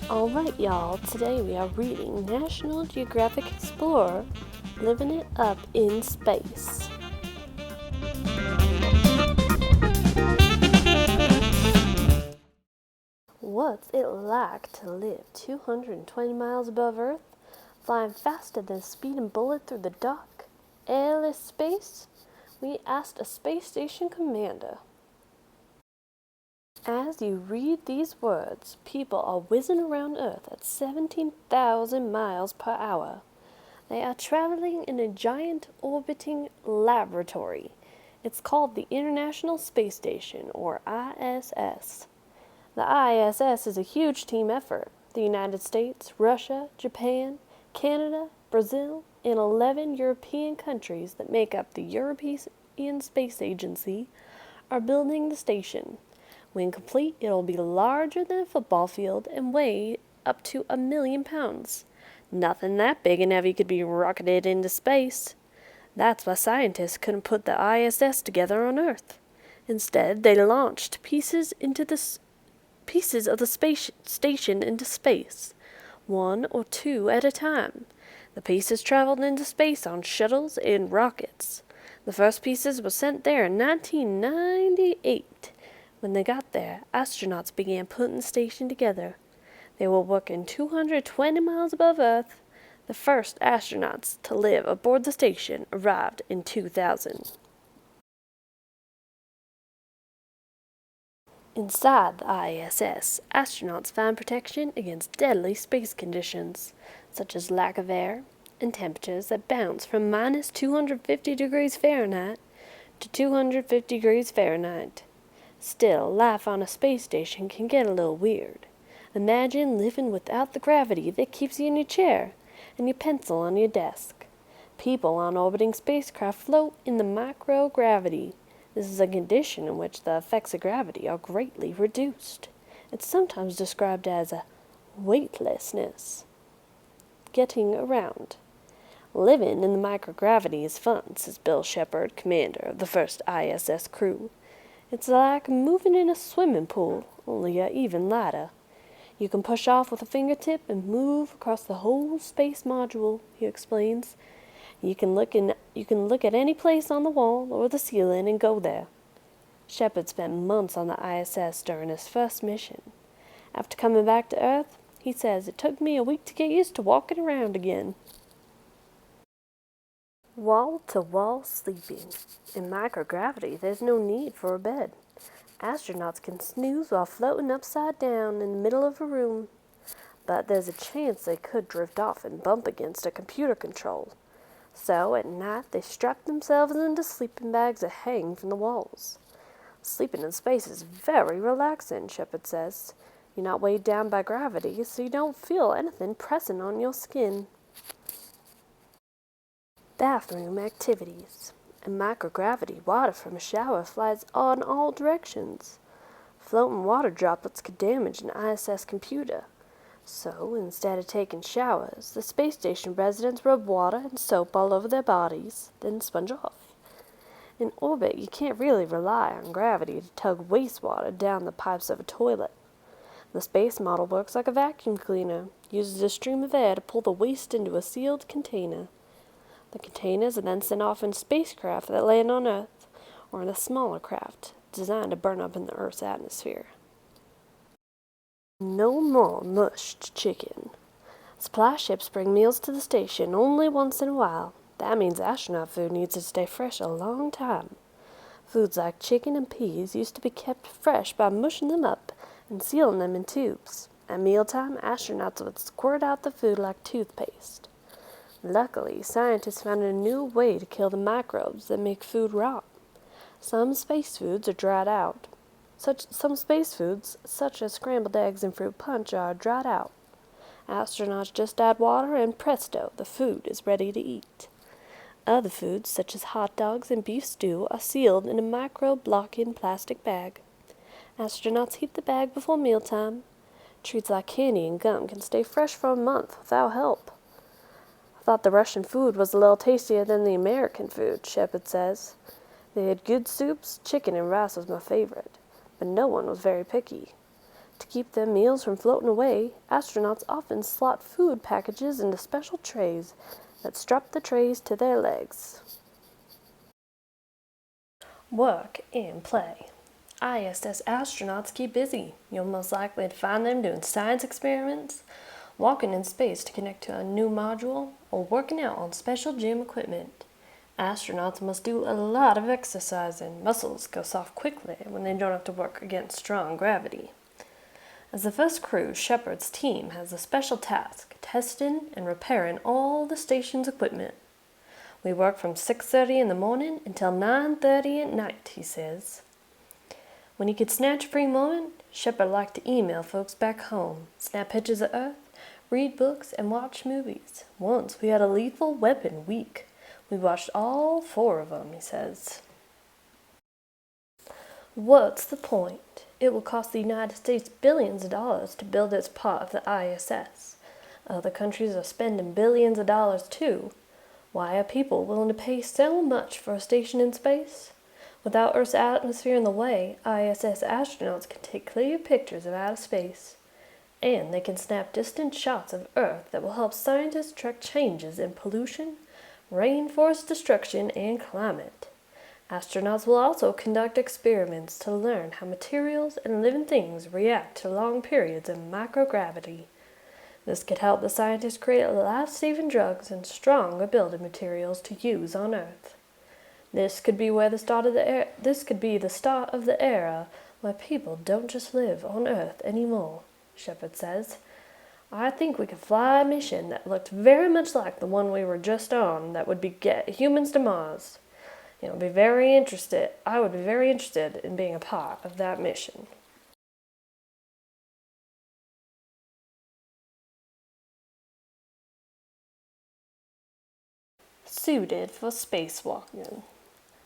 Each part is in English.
Alright, y'all, today we are reading National Geographic Explorer, Living It Up in Space. What's it like to live 220 miles above Earth, flying faster than a speeding bullet through the dark, airless space? We asked a space station commander. As you read these words, people are whizzing around Earth at 17,000 miles per hour. They are traveling in a giant orbiting laboratory. It's called the International Space Station, or ISS. The ISS is a huge team effort. The United States, Russia, Japan, Canada, Brazil, and 11 European countries that make up the European Space Agency are building the station. When complete, it'll be larger than a football field and weigh up to 1,000,000 pounds. Nothing that big and heavy could be rocketed into space. That's why scientists couldn't put the ISS together on Earth. Instead, they launched pieces of the space station into space, one or two at a time. The pieces traveled into space on shuttles and rockets. The first pieces were sent there in 1998. When they got there, astronauts began putting the station together. They were working 220 miles above Earth. The first astronauts to live aboard the station arrived in 2000. Inside the ISS, astronauts find protection against deadly space conditions, such as lack of air and temperatures that bounce from minus 250 degrees Fahrenheit to 250 degrees Fahrenheit. Still, life on a space station can get a little weird. Imagine living without the gravity that keeps you in your chair and your pencil on your desk. People on orbiting spacecraft float in the microgravity. This is a condition in which the effects of gravity are greatly reduced. It's sometimes described as a weightlessness. Getting around. Living in the microgravity is fun, says Bill Shepard, commander of the first ISS crew. It's like moving in a swimming pool, only even lighter. You can push off with a fingertip and move across the whole space module, he explains. You can look at any place on the wall or the ceiling and go there. Shepard spent months on the ISS during his first mission. After coming back to Earth, he says it took me a week to get used to walking around again. Wall-to-wall sleeping. In microgravity, there's no need for a bed. Astronauts can snooze while floating upside down in the middle of a room. But there's a chance they could drift off and bump against a computer control. So, at night, they strap themselves into sleeping bags that hang from the walls. Sleeping in space is very relaxing, Shepard says. You're not weighed down by gravity, so you don't feel anything pressing on your skin. Bathroom activities. In microgravity, water from a shower flies in all directions. Floating water droplets could damage an ISS computer. So, instead of taking showers, the space station residents rub water and soap all over their bodies, then sponge off. In orbit, you can't really rely on gravity to tug wastewater down the pipes of a toilet. The space model works like a vacuum cleaner, uses a stream of air to pull the waste into a sealed container. The containers are then sent off in spacecraft that land on Earth, or in a smaller craft designed to burn up in the Earth's atmosphere. No more mushed chicken. Supply ships bring meals to the station only once in a while. That means astronaut food needs to stay fresh a long time. Foods like chicken and peas used to be kept fresh by mushing them up and sealing them in tubes. At mealtime, astronauts would squirt out the food like toothpaste. Luckily, scientists found a new way to kill the microbes that make food rot. Some space foods are dried out. Some space foods, such as scrambled eggs and fruit punch, are dried out. Astronauts just add water and presto, the food is ready to eat. Other foods, such as hot dogs and beef stew, are sealed in a micro-blocking plastic bag. Astronauts heat the bag before mealtime. Treats like candy and gum can stay fresh for a month without help. I thought the Russian food was a little tastier than the American food, Shepard says. They had good soups, chicken and rice was my favorite, but no one was very picky. To keep their meals from floating away, astronauts often slot food packages into special trays that strap the trays to their legs. Work and play. ISS astronauts keep busy. You'll most likely find them doing science experiments, walking in space to connect to a new module, or working out on special gym equipment. Astronauts must do a lot of exercising. Muscles go soft quickly when they don't have to work against strong gravity. As the first crew, Shepard's team has a special task, testing and repairing all the station's equipment. We work from 6:30 in the morning until 9:30 at night, he says. When he could snatch a free moment, Shepard liked to email folks back home, snap pictures of Earth, read books, and watch movies. Once we had a lethal weapon week. We watched all 4 of them, he says. What's the point? It will cost the United States billions of dollars to build its part of the ISS. Other countries are spending billions of dollars too. Why are people willing to pay so much for a station in space? Without Earth's atmosphere in the way, ISS astronauts can take clear pictures of outer space. And they can snap distant shots of Earth that will help scientists track changes in pollution, rainforest destruction, and climate. Astronauts will also conduct experiments to learn how materials and living things react to long periods of microgravity. This could help the scientists create life-saving drugs and stronger building materials to use on Earth. This could be the start of the era where people don't just live on Earth anymore, Shepard says. I think we could fly a mission that looked very much like the one we were just on that would get humans to Mars. I would be very interested in being a part of that mission. Suited for spacewalking.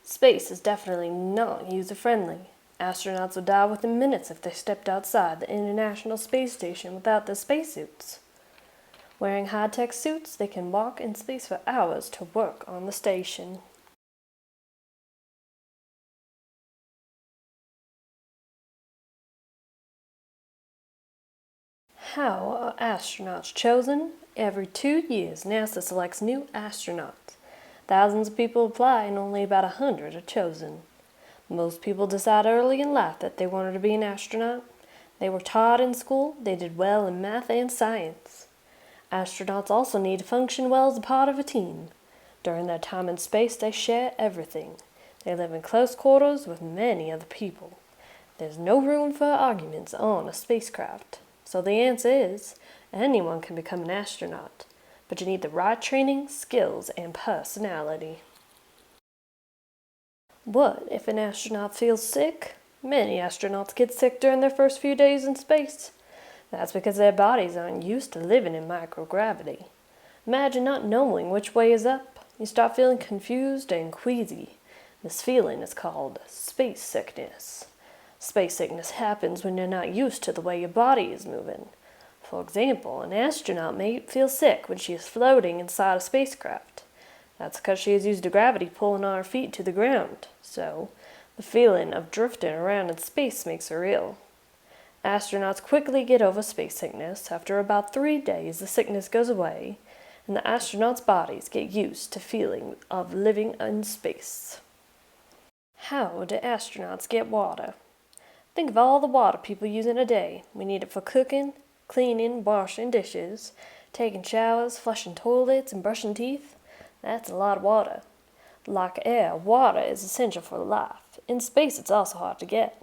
Space is definitely not user-friendly. Astronauts would die within minutes if they stepped outside the International Space Station without their spacesuits. Wearing high-tech suits, they can walk in space for hours to work on the station. How are astronauts chosen? Every 2 years, NASA selects new astronauts. Thousands of people apply and only about 100 are chosen. Most people decide early in life that they wanted to be an astronaut. They were taught in school, they did well in math and science. Astronauts also need to function well as a part of a team. During their time in space, they share everything. They live in close quarters with many other people. There's no room for arguments on a spacecraft. So the answer is, anyone can become an astronaut, but you need the right training, skills, and personality. What if an astronaut feels sick? Many astronauts get sick during their first few days in space. That's because their bodies aren't used to living in microgravity. Imagine not knowing which way is up. You start feeling confused and queasy. This feeling is called space sickness. Space sickness happens when you're not used to the way your body is moving. For example, an astronaut may feel sick when she is floating inside a spacecraft. That's because she is used to gravity pulling on her feet to the ground. So, the feeling of drifting around in space makes her ill. Astronauts quickly get over space sickness. After about 3 days, the sickness goes away, and the astronauts' bodies get used to feeling of living in space. How do astronauts get water? Think of all the water people use in a day. We need it for cooking, cleaning, washing dishes, taking showers, flushing toilets, and brushing teeth. That's a lot of water. Like air, water is essential for life. In space, it's also hard to get.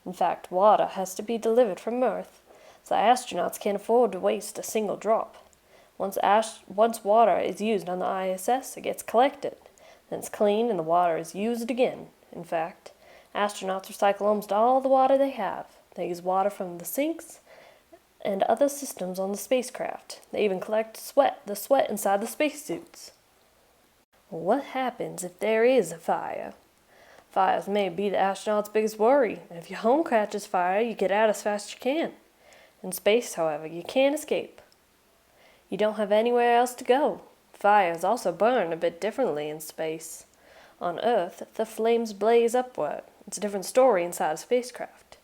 In fact, water has to be delivered from Earth, so astronauts can't afford to waste a single drop. Once water is used on the ISS, it gets collected. Then it's cleaned and the water is used again. In fact, astronauts recycle almost all the water they have. They use water from the sinks and other systems on the spacecraft. They even collect the sweat inside the spacesuits. What happens if there is a fire? Fires may be the astronauts' biggest worry. If your home catches fire, you get out as fast as you can. In space, however, you can't escape. You don't have anywhere else to go. Fires also burn a bit differently in space. On Earth, the flames blaze upward. It's a different story inside a spacecraft.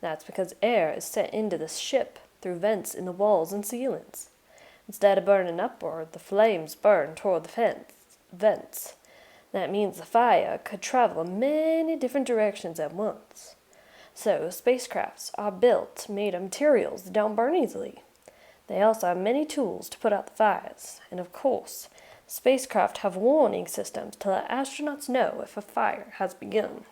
That's because air is sent into the ship through vents in the walls and ceilings. Instead of burning upward, the flames burn toward the vents. That means the fire could travel in many different directions at once. So, spacecrafts are built made of materials that don't burn easily. They also have many tools to put out the fires, and of course, spacecraft have warning systems to let astronauts know if a fire has begun.